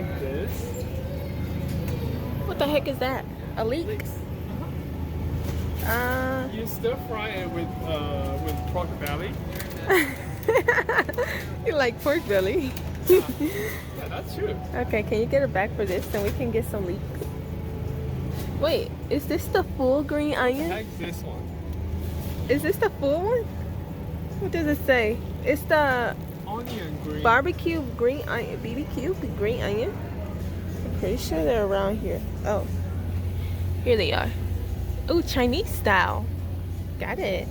like this. What the heck is that? A leek? Leeks. You You stir fry it with pork belly. like pork belly. Yeah, that's true. Okay, can you get it back for this and we can get some leeks? Wait, is this the full green onion? Like this one. Is this the full one? What does it say? It's the Onion green. barbecue green onion, BBQ green onion. I'm pretty sure they're around here. Oh, here they are. Oh, Chinese style. Got it.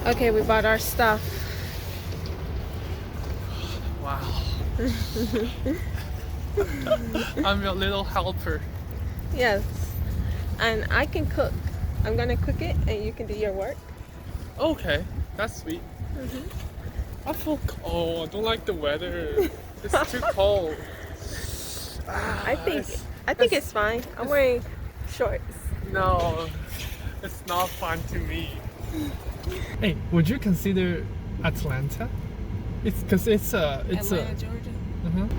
Okay, we bought our stuff. Wow. I'm your little helper. Yes, and I can cook. I'm gonna cook it and you can do your work. Okay, that's sweet. I feel cold. I don't like the weather. It's too cold. I think it's fine. I'm wearing shorts. No, it's not fun to me. Hey, would you consider Atlanta? It's because it's Atlanta, Georgia.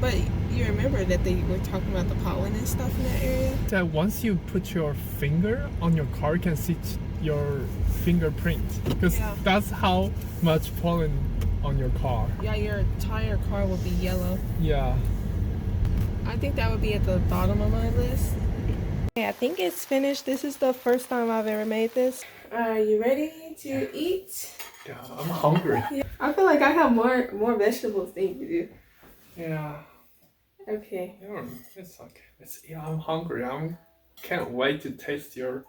But you remember that they were talking about the pollen and stuff in that area? that once you put your finger on your car, you can see your fingerprint because Yeah. that's how much pollen on your car. Yeah, your entire car will be yellow. Yeah. I think that would be at the bottom of my list. Okay, I think it's finished. This is the first time I've ever made this. Are you ready to eat? Yeah, I'm hungry. I feel like I have more vegetables than you do. Yeah. Okay. Yeah, it's okay. I'm hungry. Can't wait to taste your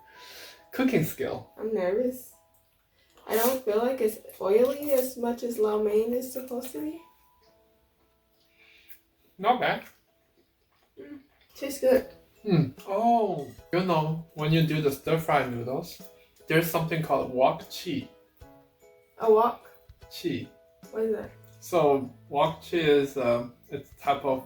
cooking skill. I'm nervous. I don't feel like it's oily as much as lo mein is supposed to be. Not bad. Tastes good. Oh, when you do the stir-fried noodles, there's something called wok chi. A wok? Chi. What is that? So wok chi is it's a type of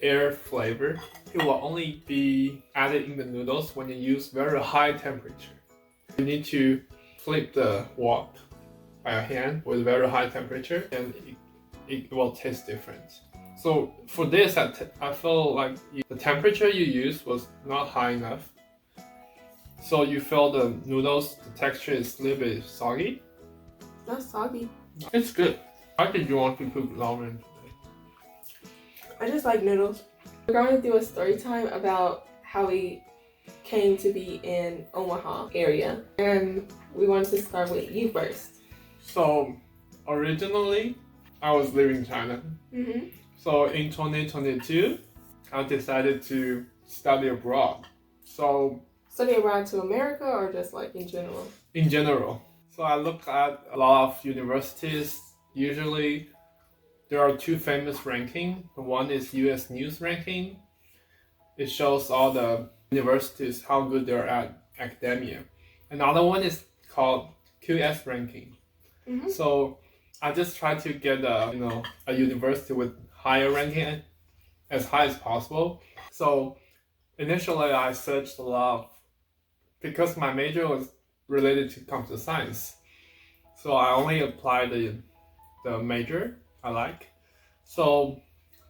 air flavor. It will only be added in the noodles when you use very high temperature. You need to flip the wok by hand with very high temperature, and it will taste different. So for this, I feel like the temperature you used was not high enough. So you feel the noodles, the texture is a little bit soggy. Not soggy. It's good. Why did you want to cook ramen today? I just like noodles. We're going to do a story time about how we came to be in Omaha area. And we wanted to start with you first. So originally, I was living in China. So in 2022, I decided to study abroad. So Study abroad to America or just like in general? in general. So I look at a lot of universities. Usually, there are two famous rankings. The one is U.S. News ranking. It shows all the universities how good they're at academia. Another one is called QS ranking. So I just try to get a university with higher ranking as high as possible. So initially, I searched a lot because my major was related to computer science. So I only applied the major I like. So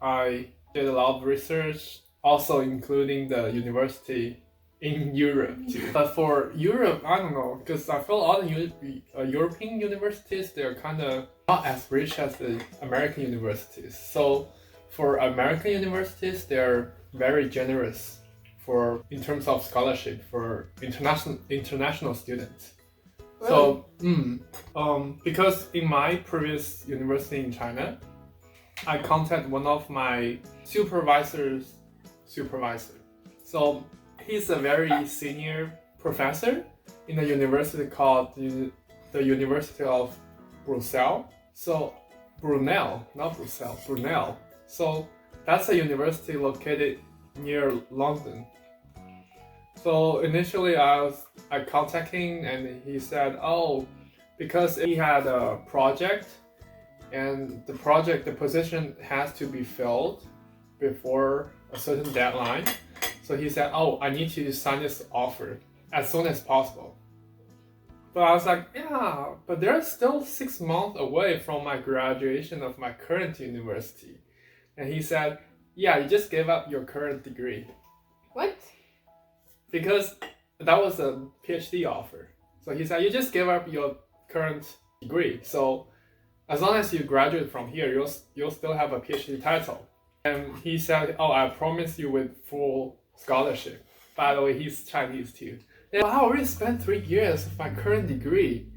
I did a lot of research, also including the university in Europe too. But for Europe, I don't know, because I feel all the European universities, they're kind of not as rich as the American universities. So for American universities, they're very generous in terms of scholarship for international students. Really? So, because in my previous university in China, I contacted one of my supervisor's supervisor. So he's a very senior professor in a university called the University of Brussels. So Brunel, not Brussels, Brunel. So that's a university located near London. So initially I contacted him and he said, because he had a project and the position has to be filled before a certain deadline. So he said, I need to sign this offer as soon as possible. But I was like, yeah, but they're still 6 months away from my graduation of my current university. And he said, Yeah, you just gave up your current degree. What? Because that was a PhD offer. So he said, you just gave up your current degree. So as long as you graduate from here, you'll still have a PhD title. And he said, oh, I promise you with full scholarship. By the way, he's Chinese too. And I already spent 3 years of my current degree.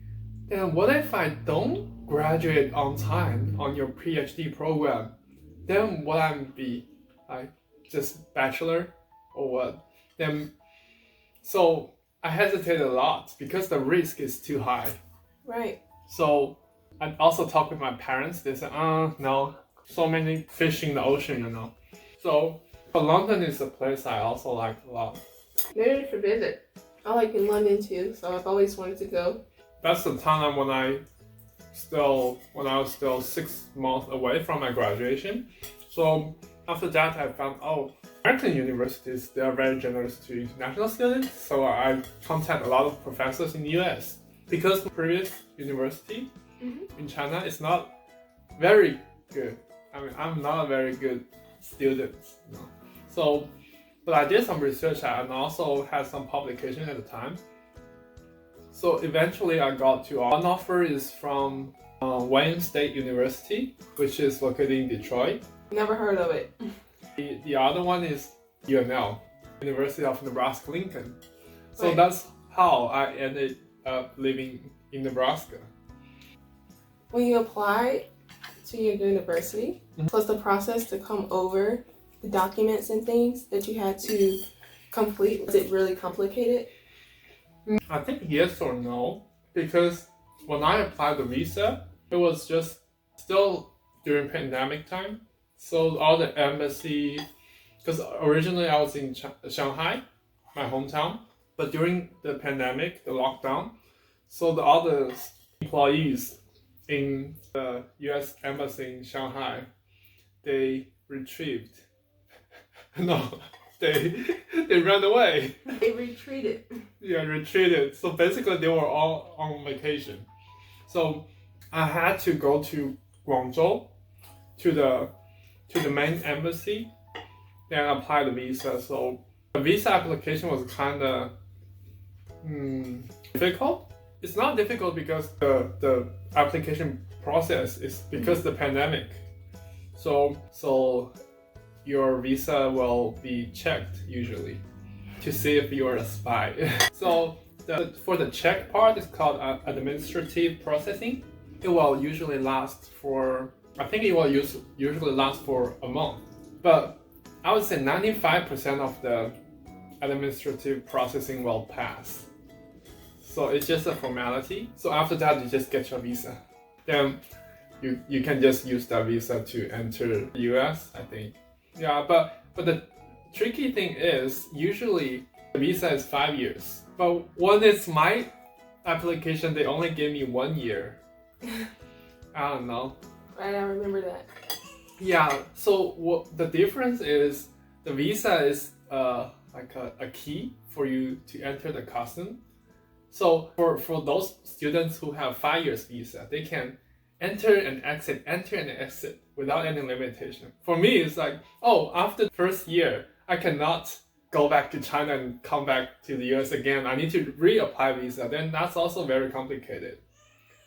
Then what if I don't graduate on time on your PhD program? Then what I'm be? Like just bachelor or what? Then so I hesitated a lot because the risk is too high. Right. So I also talked with my parents. They said, no, so many fish in the ocean, you know. So but London is a place I also like a lot. Maybe for visit. I like in London too, so I've always wanted to go. That's the time when I was still 6 months away from my graduation. So after that, I found American universities, they are very generous to international students. So I contact a lot of professors in the US because the previous university in China is not very good. I mean, I'm not a very good student, you know. So, but I did some research and also had some publication at the time. So eventually I got to one offer is from Wayne State University, which is located in Detroit. Never heard of it. The other one is UNL, University of Nebraska-Lincoln. So Right. that's how I ended up living in Nebraska. When you applied to your university, was the process to come over the documents and things that you had to complete, was it really complicated? I think yes or no, because when I applied the visa, it was just still during pandemic time. So all the embassy, because originally I was in Shanghai, my hometown, but during the pandemic, the lockdown, so all the employees in the US embassy in Shanghai, they retrieved. No, they ran away. They retreated. Yeah, retreated. So basically, they were all on vacation. So I had to go to Guangzhou, to the main embassy, and apply the visa. So the visa application was kind of difficult. It's not difficult because the application process is because the pandemic. So your visa will be checked usually to see if you're a spy. So for the check part, it's called administrative processing. It will usually last for, I think it will usually last for a month. But I would say 95% of the administrative processing will pass. So it's just a formality. So after that, you just get your visa. Then you can just use that visa to enter the US, I think. Yeah, but the tricky thing is usually the visa is 5 years. But when it's my application, they only give me 1 year. I don't know. Right, I remember that. Yeah, so what the difference is the visa is like a key for you to enter the custom. So for those students who have 5 years visa, they can enter and exit without any limitation. For me, it's like, after the first year, I cannot go back to China and come back to the US again. I need to reapply visa. Then that's also very complicated.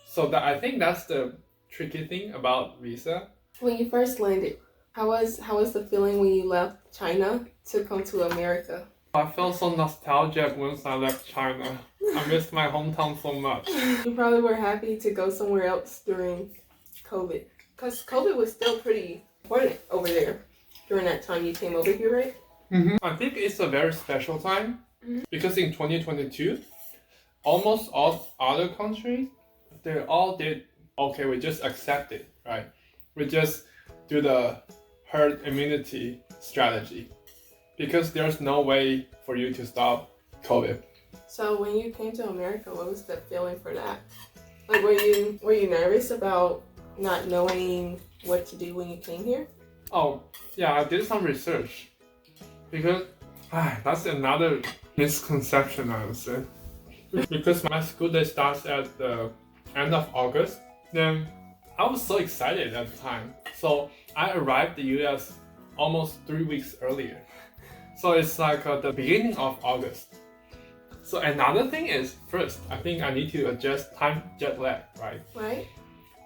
So I think that's the tricky thing about visa. When you first landed, how was the feeling when you left China to come to America? I felt so nostalgic once I left China. I missed my hometown so much. You probably were happy to go somewhere else during COVID. Because COVID was still pretty important over there during that time you came over here, right? I think it's a very special time because in 2022, almost all other countries, they all did, okay, we just accept it, right? We just do the herd immunity strategy because there's no way for you to stop COVID. So when you came to America, what was the feeling for that? Like, were you nervous about not knowing what to do when you came here? Oh, yeah, I did some research because that's another misconception, I would say. Because my school day starts at the end of August, then I was so excited at the time. So I arrived the US almost 3 weeks earlier. So it's like the beginning of August. So another thing is, first, I think I need to adjust time jet lag, right? Right.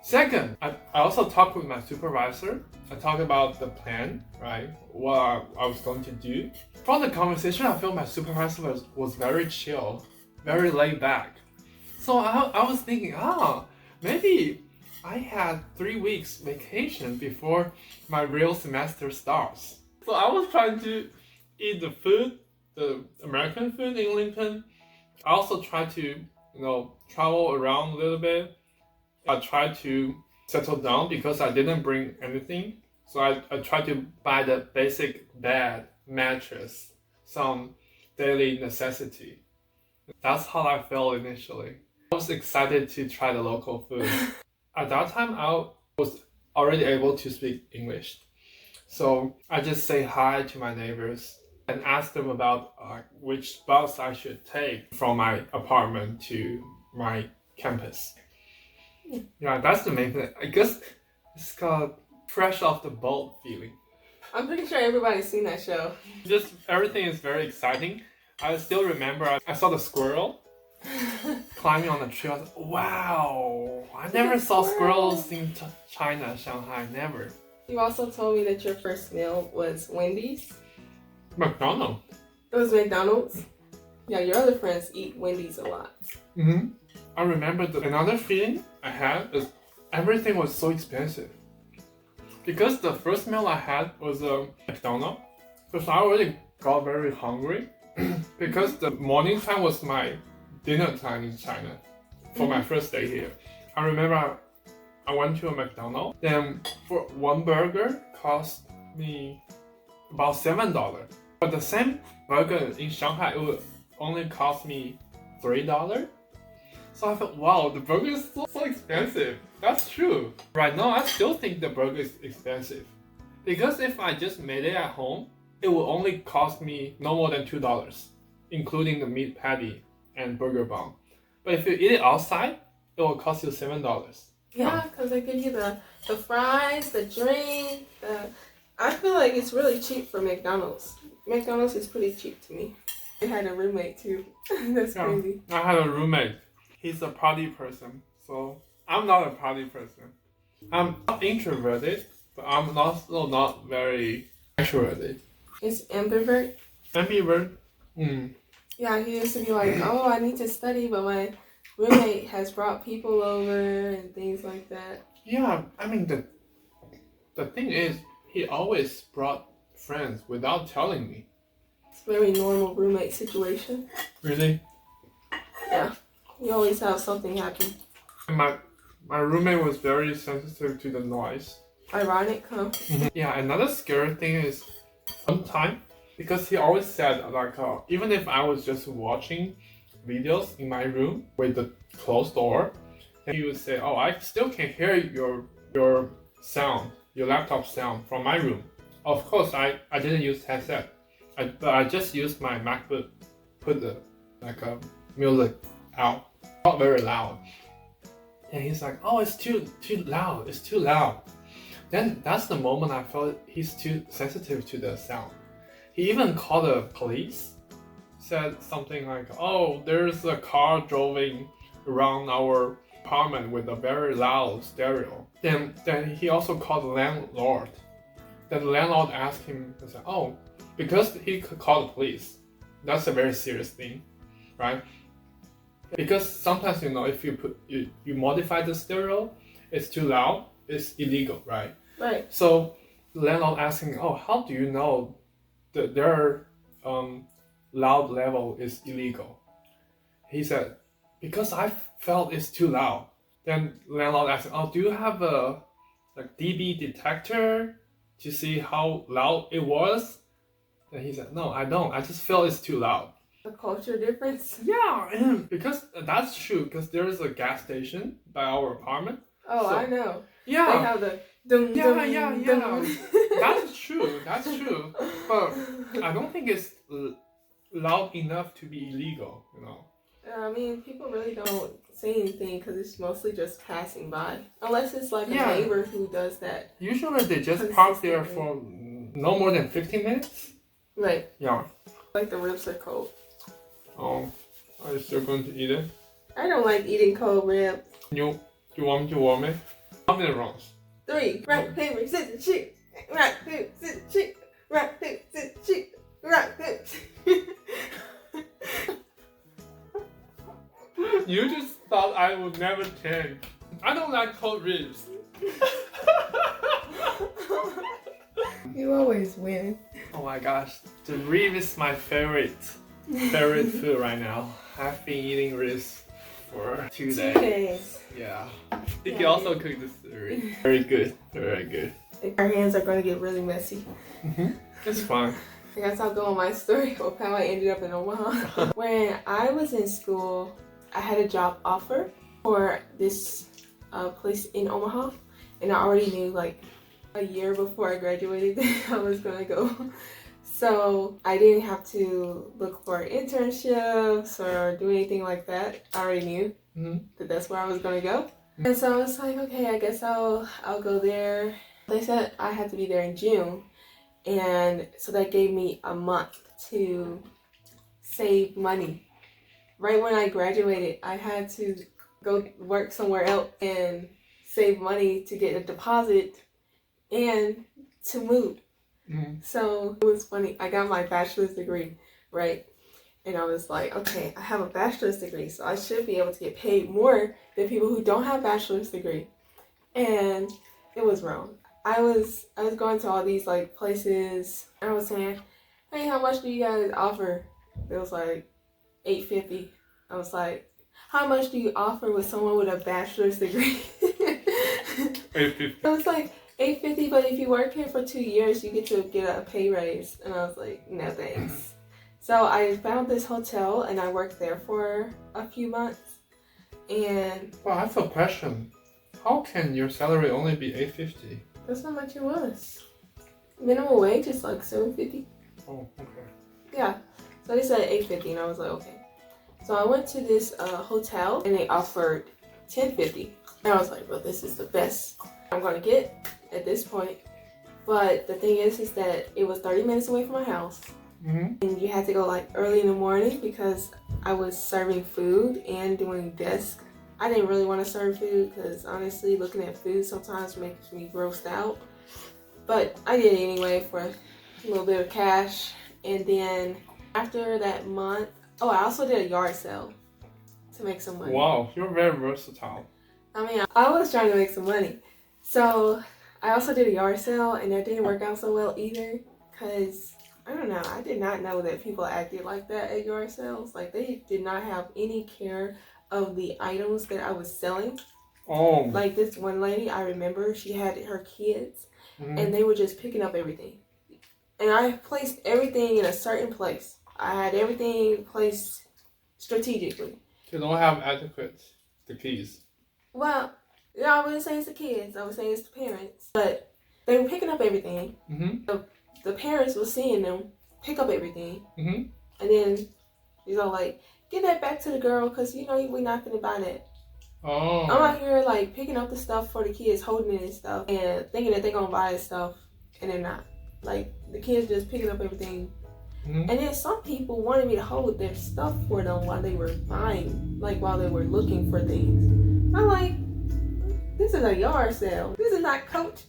Second, I also talked with my supervisor. I talked about the plan, right? What I was going to do. From the conversation, I feel my supervisor was very chill, very laid back. So I was thinking, maybe I had 3 weeks vacation before my real semester starts. So I was trying to eat the food, the American food in Lincoln. I also tried to, travel around a little bit. I tried to settle down because I didn't bring anything. So I tried to buy the basic bed, mattress, some daily necessity. That's how I felt initially. I was excited to try the local food. At that time, I was already able to speak English. So I just say hi to my neighbors and ask them about which bus I should take from my apartment to my campus. Yeah, that's the main thing. I guess it's called fresh off the boat feeling. I'm pretty sure everybody's seen that show. Just everything is very exciting. I still remember I saw the squirrel climbing on the tree. I was like, wow, I never saw squirrels in China, Shanghai, never. You also told me that your first meal was Wendy's. McDonald's. It was McDonald's? Yeah, your other friends eat Wendy's a lot. Mm-hmm. I remember another feeling I had is everything was so expensive. Because the first meal I had was McDonald's. Because I already got very hungry. Because the morning time was my dinner time in China for my first day here. I remember I went to a McDonald's. Then for one burger cost me about $7. But the same burger in Shanghai, it would only cost me $3. So I thought, wow, the burger is so expensive. That's true. Right now, I still think the burger is expensive. Because if I just made it at home, it will only cost me no more than $2, including the meat patty and burger bun. But if you eat it outside, it will cost you $7. Yeah, because they give you the fries, the drink, I feel like it's really cheap for McDonald's. McDonald's is pretty cheap to me. I had a roommate too. That's crazy. I had a roommate. He's a party person, so I'm not a party person. I'm not introverted, but I'm also not very extroverted. It's ambivert. Ambivert? Yeah, he used to be like, oh, I need to study, but my roommate has brought people over and things like that. Yeah, I mean, the thing is, he always brought friends without telling me. It's a very normal roommate situation. Really? Yeah. You always have something happen. My roommate was very sensitive to the noise. Ironic, huh? Yeah, another scary thing is one time, because he always said, like, even if I was just watching videos in my room with the closed door, he would say, oh, I still can hear your sound, your laptop sound from my room. Of course, I didn't use headset, but I just used my MacBook, put the music out, not very loud. And he's like, oh, it's too loud, it's too loud. Then that's the moment I felt he's too sensitive to the sound. He even called the police, said something like, oh, there's a car driving around our apartment with a very loud stereo. Then he also called the landlord. Then the landlord asked him, and said, oh, because he could call the police. That's a very serious thing, right? Because sometimes, if you modify the stereo, it's too loud, it's illegal, right? Right. So the landlord asking, oh, how do you know that their loud level is illegal? He said, because I felt it's too loud. Then landlord asked, oh, do you have a dB detector to see how loud it was? And he said, no, I don't. I just feel it's too loud. A culture difference? Yeah, because that's true. Because there is a gas station by our apartment. Oh, so, I know. Yeah. They have the dum yeah. dum. That's true. But I don't think it's loud enough to be illegal. I mean, people really don't say anything because it's mostly just passing by. Unless it's like a neighbor who does that. Usually they just park there for No more than 15 minutes? Right. Yeah. Like the ribs are cold. Oh, are you still going to eat it? I don't like eating cold ribs. You want me to warm it? How many rounds? 3. Rock, paper, scissors, shoot. Rock, paper, scissors, shoot. Rock, paper, scissors, shoot. Rock, paper. You just thought I would never change. I don't like cold ribs. You always win. Oh my gosh, the rib is my favorite food right now. I've been eating ribs for 2 days. 2 days. Yeah. You can also cook this rib. Very good, very good. Our hands are going to get really messy. It's fine. I guess I'll go on my story of how I ended up in Omaha. When I was in school, I had a job offer for this place in Omaha, and I already knew like a year before I graduated that I was gonna go. So I didn't have to look for internships or do anything like that. I already knew that that's where I was gonna go. And so I was like, okay, I guess I'll go there. They said I had to be there in June, and so that gave me a month to save money. Right when I graduated, I had to go work somewhere else and save money to get a deposit and to move. So it was funny. I got my bachelor's degree, right? And I was like, okay, I have a bachelor's degree, so I should be able to get paid more than people who don't have bachelor's degree. And it was wrong. I was going to all these like places, and I was saying, hey, how much do you guys offer? It was like $8.50. I was like, how much do you offer with someone with a bachelor's degree? $8.50. I was like, $8.50, but if you work here for 2 years, you get to get a pay raise. And I was like, no thanks. So I found this hotel, and I worked there for a few months. And Well, I have a question. How can your salary only be $8.50? that's not much it was. Minimum wage is like $7.50. Oh, okay. Yeah. So they said $8.50, and I was like, okay. So I went to this hotel, and they offered $10.50. And I was like, well, this is the best I'm going to get at this point. But the thing is that it was 30 minutes away from my house. And you had to go like early in the morning because I was serving food and doing desk. I didn't really want to serve food because honestly, looking at food sometimes makes me grossed out. But I did it anyway for a little bit of cash. And then after that month, oh, I also did a yard sale to make some money. Wow, you're very versatile. I mean, I was trying to make some money. So I also did a yard sale, and that didn't work out so well either because, I don't know, I did not know that people acted like that at yard sales. Like, they did not have any care of the items that I was selling. Oh. Like this one lady, I remember, she had her kids, and they were just picking up everything. And I placed everything in a certain place. I had everything placed strategically. You don't have the keys. Well, yeah, I wouldn't say it's the kids. I would say it's the parents. But they were picking up everything. The parents were seeing them pick up everything. And then, like, give that back to the girl because, we're not going to buy that. Oh. I'm out here, like, picking up the stuff for the kids, holding it and stuff, and thinking that they're going to buy the stuff, and they're not. Like, the kids just picking up everything. And then some people wanted me to hold their stuff for them while they were buying, like, while they were looking for things. I'm like, this is a yard sale. This is not Coach.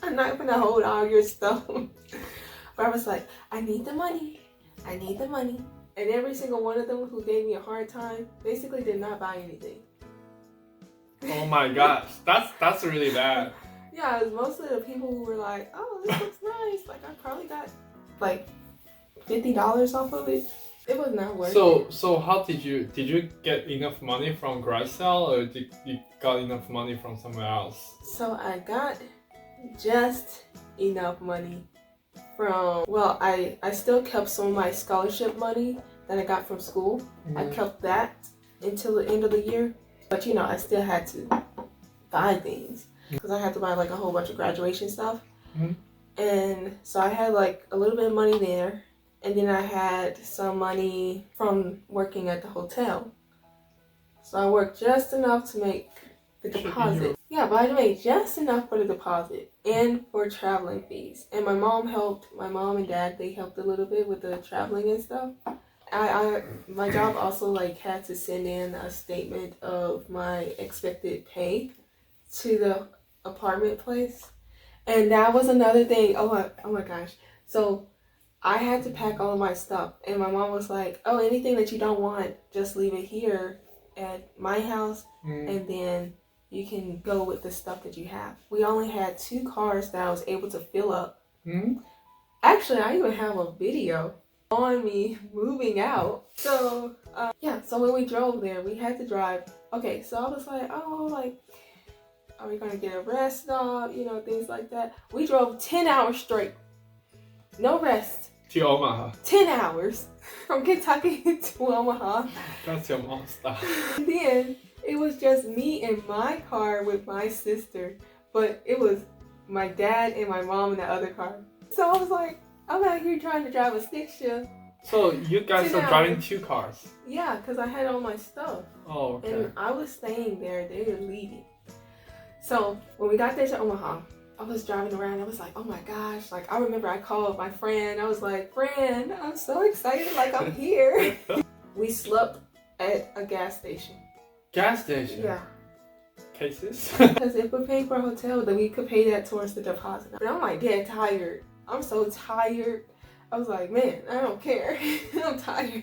I'm not going to hold all your stuff. But I was like, I need the money. I need the money. And every single one of them who gave me a hard time basically did not buy anything. Oh my gosh, that's really bad. Yeah, it was mostly the people who were like, oh, this looks nice. Like, I probably got like $50 off of it. It was not worth it. So how did you get enough money from garage sale, or did you got enough money from somewhere else? So I got just enough money from, well, I still kept some of my scholarship money that I got from school. I kept that until the end of the year. But I still had to buy things because I had to buy like a whole bunch of graduation stuff. And so I had like a little bit of money there. And then I had some money from working at the hotel. So I worked just enough to make the deposit. Yeah, but I made just enough for the deposit and for traveling fees. And my mom and dad, they helped a little bit with the traveling and stuff. My job also like had to send in a statement of my expected pay to the apartment place. And that was another thing. Oh my gosh. So I had to pack all of my stuff, and my mom was like, "Oh, anything that you don't want, just leave it here at my house, and then you can go with the stuff that you have." We only had 2 cars that I was able to fill up. Actually, I even have a video on me moving out. So so when we drove there, we had to drive. Okay, so I was like, oh, like, are we gonna get a rest stop? You know, things like that. We drove 10 hours straight, no rest. To Omaha. 10 hours from Kentucky to Omaha. That's your mom's style. And then it was just me in my car with my sister, but it was my dad and my mom in the other car. So I was like, I'm out here trying to drive a stick shift. So you guys are driving 2 cars? Yeah, because I had all my stuff. Oh, okay. And I was staying there, they were leaving. So when we got there to Omaha, I was driving around, I was like, oh my gosh, like I remember I called my friend, I was like, friend, I'm so excited, like I'm here. We slept at a gas station. Gas station? Yeah. Cases? Because if we paid for a hotel, then we could pay that towards the deposit. But I'm like dead tired. I'm so tired. I was like, man, I don't care. I'm tired.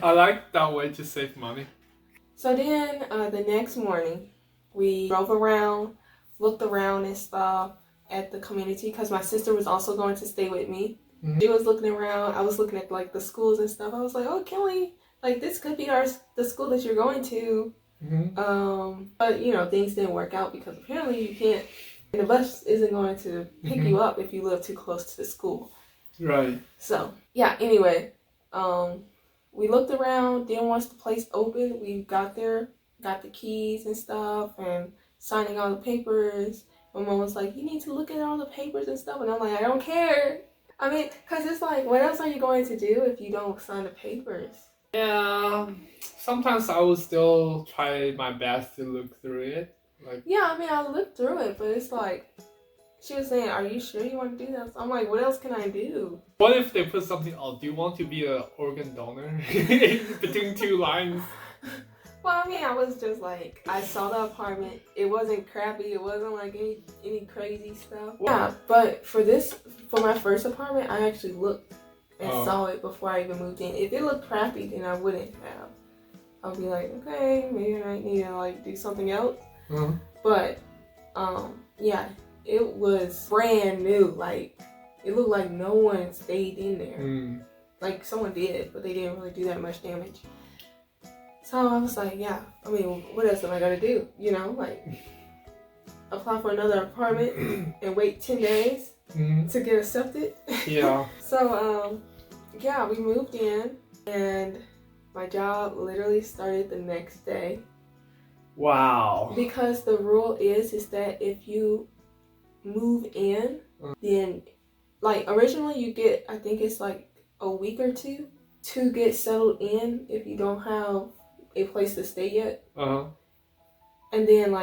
I like that way to save money. So then the next morning, we drove around, looked around and stuff at the community because my sister was also going to stay with me. She was looking around. I was looking at like the schools and stuff. I was like, oh, can we, like, this could be the school that you're going to. But you know, things didn't work out because apparently you can't, and the bus isn't going to pick you up if you live too close to the school. Right. So yeah, anyway, we looked around, then once the place opened, we got there, got the keys and stuff, and signing all the papers. My mom was like, you need to look at all the papers and stuff, and I'm like, I don't care. I mean, because it's like, what else are you going to do if you don't sign the papers? Yeah, sometimes I will still try my best to look through it. Like, yeah, I mean, I looked through it, but it's like, she was saying, are you sure you want to do that? So I'm like, what else can I do? what if they put something, oh, do you want to be an organ donor? Between 2 lines. Well, I mean, I was just like, I saw the apartment. It wasn't crappy. It wasn't like any crazy stuff. Yeah, but for my first apartment, I actually looked and saw it before I even moved in. If it looked crappy, then I wouldn't have. I would be like, okay, maybe I need to like do something else. But yeah, it was brand new. Like, it looked like no one stayed in there. Like, someone did, but they didn't really do that much damage. So I was like, yeah, I mean, what else am I gonna do? You know, like, apply for another apartment and wait 10 days to get accepted? Yeah. So, yeah, we moved in, and my job literally started the next day. Wow. Because the rule is that if you move in, then, like, originally you get, I think it's like a week or 2 to get settled in if you don't have a place to stay yet. And then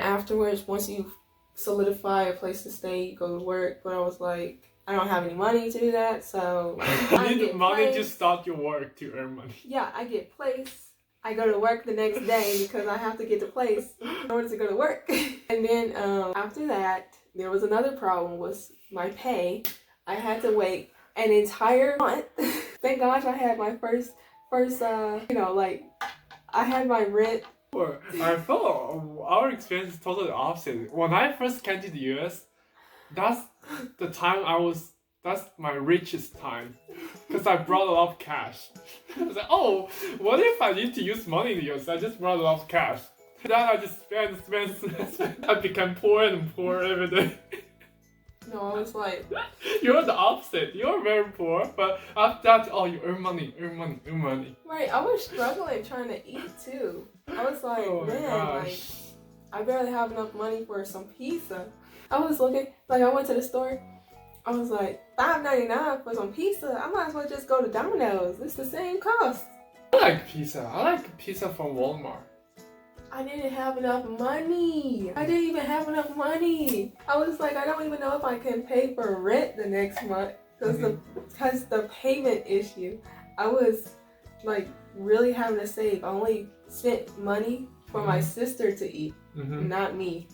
afterwards, once you solidify a place to stay, you go to work. But I was like, I don't have any money to do that, so you need money to start your work to earn money. Yeah, I get place. I go to work the next day because I have to get the place in order to go to work. And then after that, there was another problem was my pay. I had to wait an entire month. Thank gosh I had my first you know, like, I had my rent. I thought our experience is totally opposite. When I first came to the US, that's the time that's my richest time. Because I brought a lot of cash. I was like, oh, what if I need to use money in the US? I just brought a lot of cash. Then I just spend. I became poor and poor every day. No, I was like... You're the opposite. You're very poor, but after that, oh, you earn money. Right, I was struggling trying to eat too. I was like, like, I barely have enough money for some pizza. I was looking, like, I went to the store. I was like, $5.99 for some pizza. I might as well just go to Domino's. It's the same cost. I like pizza. I like pizza from Walmart. I didn't have enough money. I didn't even have enough money. I was like, I don't even know if I can pay for rent the next month because the payment issue. I was like really having to save. I only spent money for my sister to eat, not me.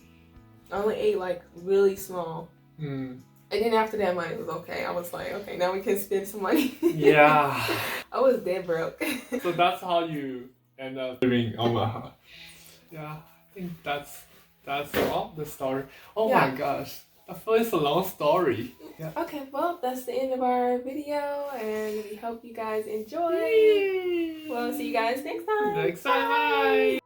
I only ate like really small. And then after that money was okay. I was like, okay, now we can spend some money. Yeah. I was dead broke. So that's how you end up living in Omaha. Yeah, I think that's all the story. Oh my gosh, I feel it's a long story. Yeah. Okay, well, that's the end of our video, and we hope you guys enjoy. We'll see you guys next time. Next time, bye.